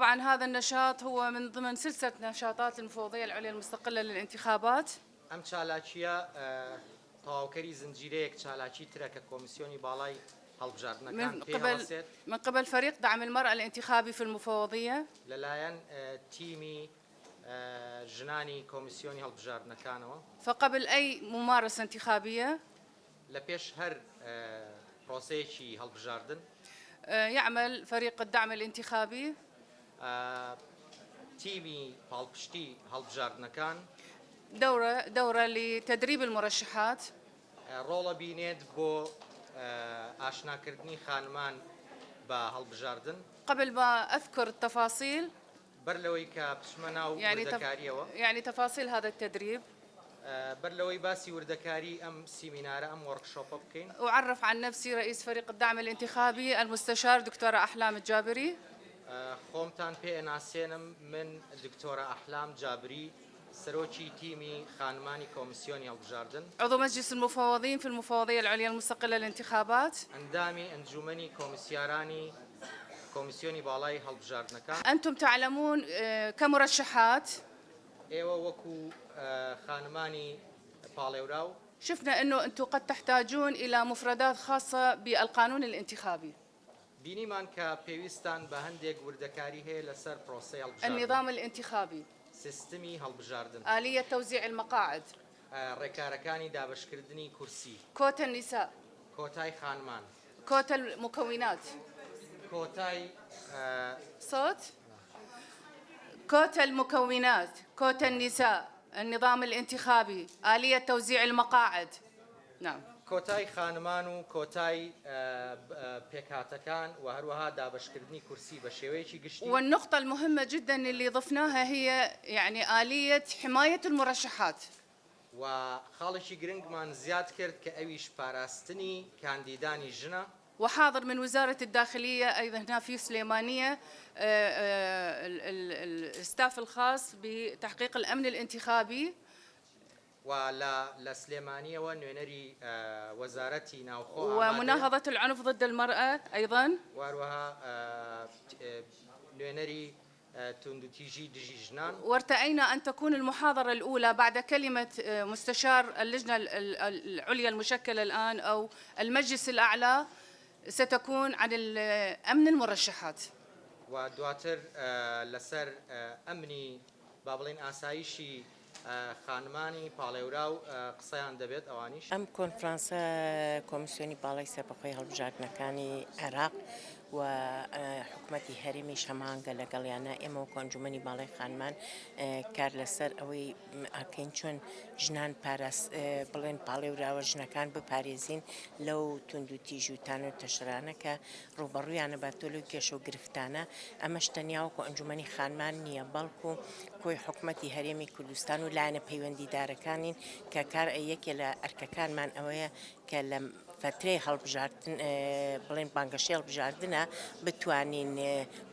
طبعا هذا النشاط هو من ضمن سلسلة نشاطات المفوضية العليا المستقلة للانتخابات. ام چالاکیە تەواوکەری زنجیرەیەک چالاکی ترە کە کۆمیسیۆنی باڵای هەڵبژاردنەکان پێ هەڵەسێت من قبل فريق دعم المرأة الانتخابي في المفوضية لەلایەن تیمی ژنانی کۆمیسیۆنی هەڵبژاردنەکانەوە. فقبل أي ممارسة انتخابية لە پێش هەر پرۆسەیەکی هەڵبژاردن يعمل فريق الدعم الانتخابي تیمی پاڵپشتی هەڵبژاردنەکان دورة لتدريب المرشحات ڕۆڵە بینێت بۆ ئاشناکردنی خانمان بە هەڵبژاردن. قبل ما أذكر التفاصيل بەر لەوەی کە بچمە ناو وردەکاریەوە، يعني تفاصيل هذا التدريب، بەر لەوەی باسی وردەکاری ئەم سیمینارە ئەم وەرکشۆپە بکەین. أعرف عن نفسي رئيس فريق الدعم الانتخابي المستشار دكتورة أحلام الجابري. خۆمتان پێناسێنم من دکتۆرە ئەحلام جابری، سەرۆکی تیمی خانمانی کۆمیسیۆنی هەڵبژاردن، عضو مجلس المفوضين في المفوضية العليا المستقلة للانتخابات. ئەندامی ئەنجومەنی کۆمیسیارانی کۆمیسیۆنی باڵای هەڵبژاردنەکان. أنتم تعلمون كمرشحات ئێوە وەکو خانمانی پاڵێوراو شفنا أنه أنتم قد تحتاجون إلى مفردات خاصة بالقانون الانتخابي، بینیمان کە پێویستان بە هەندێک وردەکاری هەیە لەسەر پرۆسەی هەڵبژاردن، النظام الانتخابي، سیستمی هەڵبژاردن، آلية توزيع المقاعد، ڕێکارەکانی دابشکردنی کورسی، كوتا النساء، کۆتای خانمان، كوتا المكونات، کۆتای صوت، كوتا المكونات، كوتا النساء، النظام الانتخابي، آلية توزيع المقاعد. نعم. کۆتای خانمان و کۆتای پێکهاتەکان و هەروەها دابشکردنی کورسی بە شێوەیەکی گشتی. والنقطة المهمة جدا اللي ضفناها هي يعني آلية حماية المرشحات. و خاڵێکی گرنگمان زیاد کرد کە ئەویش پاراستنی کاندیدانی ژنە. وحاضر من وزارة الداخلية أيضا هنا في سليمانية الستاف الخاص بتحقيق الأمن الانتخابي. ولا سليمانية نوێنەری وەزارەتی ناوخۆ ومناهضة العنف ضد المرأة أيضا، وهروها نوێنەری توندوتیژی دژی ژنان. وارتأينا أن تكون المحاضرة الأولى بعد كلمة مستشار اللجنة العليا المشكلة الآن أو المجلس الأعلى ستكون عن أمن المرشحات. ودواتر لسر أمني بابلين آسايشي خانمانی پاڵێوراو قسەیان دەبێت ئەوانیش. ئەم کۆنفرانسە کۆمیسیۆنی باڵای سەربەخۆی هەڵبژاردنەکانی عێراق و حکوومەتی هەرێمیش هەماهەنگە لەگەڵیانە ئێمە و کۆنجومەنی باڵای خانمان کار لەسەر ئەوەی ئاکەین چۆن ژنان بڵێن پاڵێوراوە ژنەکان بپارێزین لەو توندوتیژ و تان و تەشرانە کە ڕوبەڕوویانە باتۆ لەو کێشە و گرفتانە. ئەمەش تەنیاوەکو ئەنجومەنی خانمان نییە، بەڵکو کۆی حکوومەتی هەرێمی کوردستان و لایەنە پەیوەندیدارەکانین کە کار یەکێ لە ئەرکەکانمان ئەوەیە کە لە فترەی هەڵبژاردن بڵێن بانگەشەی هەڵبژاردنە بتوانین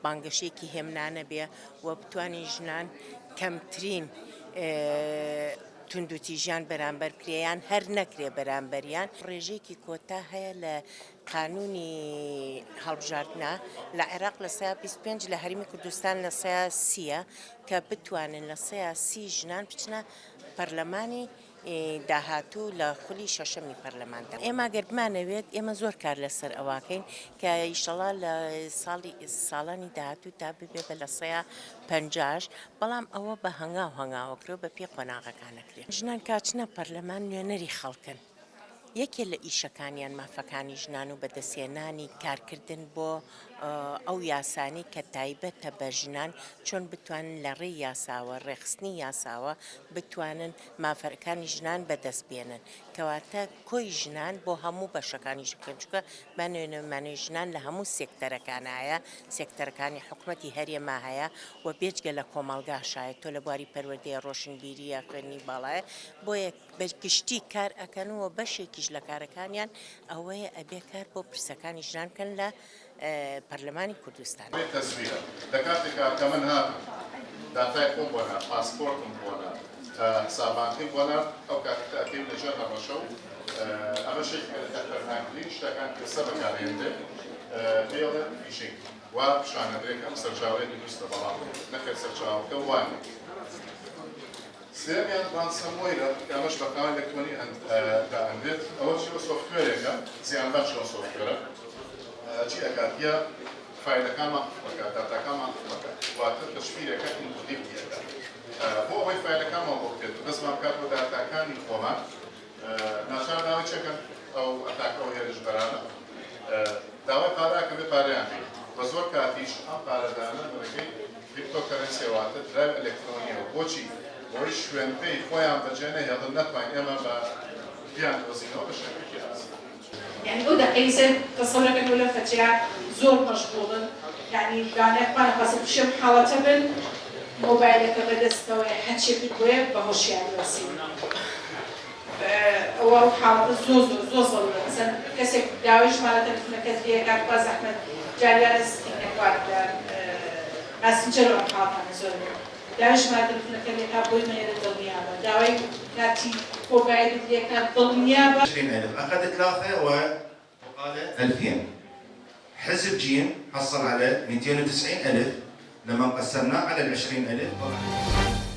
بانگەشێکی هێمنانە بێ و بتوانین ژنان کەمترین توندوتیژیان بەرامبەر کرێیان هەر نەکرێ بەرامبەریان. ڕێژەیەکی کۆتا هەیە لە قانونی هەڵبژاردنە لە عێراق لە سەیە 25 لە هەرێمی کوردستان لە سەیە 30 کە بتوانن لە سەیە 30 ژنان بچنە پەرلەمانی داهاتوو لە خولی شەشەمی پەرلەماندا. ئێمە گەر بمانەوێت ئێمە زۆر کار لەسەر ئەواکەین کە ئیشەڵا لە ساڵانی داهاتوو تا ببێ بە لە سەیە 50، بەڵام ئەوە بە هەنگاوکرێ بە پێ قۆناغەکانەکرێت. ژنان کاچنە پەرلەمان نوێنەری خەڵکن. یەکێ لە ئیشەکانیان مافەکانی ژنان و بەدەستێنانی کارکردن بۆ ئەو یاسانی کە تایبەتە بە ژنان چۆن بتوانن لە ڕێی یاساوە ڕێخستنی یاساوە بتوانن مافەکانی ژنان بەدەست بێنن، کەواتە کۆی ژنان بۆ هەموو بەشەکانی ژکەنچکە مانوێنەمانوی ژنان لە هەموو سێکتەرەکانایە، سێکتەرەکانی حکوومەتی هەرێما هەیە و بێجگە لە کۆمەڵگاشایە تۆ لە بواری پەروەردەی ڕۆشنبیریە خوێنی باڵایە بۆ گشتی کار ئەکەنەوە بەشێکیش لە کارەکانیان ئەوەیە ئەبێ کار بۆ پرسەکانی ژنان کەن لە پەرلەمانی کوردستان. تەسویرە لە کاتێکا کە من هاتم داتای خۆم بۆنا پاسپۆرتم بۆنا حسابانکەم بۆنا ئەو کاتێکا ئەکەیم لەژێر هەڕەشە و ئەمە شێک لە فەرهانگرین شتەکان کە سەر بەکارهێنرێت پێڵێ فیشنگ وشانەرێک ئەم سەرچاوەیە دروستە بەڵام نەکرد سەرچاوەکە وانە. سێمیان رانسەموەیرە ئەمەش بەقاوە ئەلکترۆنی دائەندێت ئەوە چیوە سۆفتوێرێکە زیانبەخش لەو سۆفتوێرە چی ئەکات یا فایلەکانمان قفڵەکات داتاکانمان قفڵەکات واتە تەشفیرەکە ئینکلودیڤ دەکات بۆ ئەوەی فایلەکانمان بۆ بکرێت و دەستمان بکات بۆ داتاکانی خۆمان ناچار داوای چەکەن ئەو ئەتاکەەوە هێرشبەرانە داوای پارەکە بێ پارەیان بێت بە زۆر کاتیش ئەم پارەدانە بەرەکەی کریپتۆکەرەنسی واتە درای ئەلکترۆنیەوە بۆچی بۆی شوێنپێی خۆیان بەجێ نەهێڵن نەتوانین ئێمە بە بیان دۆزینەوە بە شێوەیەکی ئاسان. يعني أودا قيسة تصورك ولا فتيات زور مشغولة يعني دانك قصد شيء حالته بن موبايلك بدستوي حتى في الويب بهوش يعني رسيم أو حالة زوز مثلا كسر داويش مالته في مكتبية قاعد باز أحمد جالس إنك ماسنجر وحالة نزول داويش مالته في مكتبية قابوي ما يرد النيابة داوي كاتي موبايل ديك ضل النيابة 20,000 أخذ 3 وقال 2000 حزب جيم حصل على 290,000 لما قسمناه على 20,000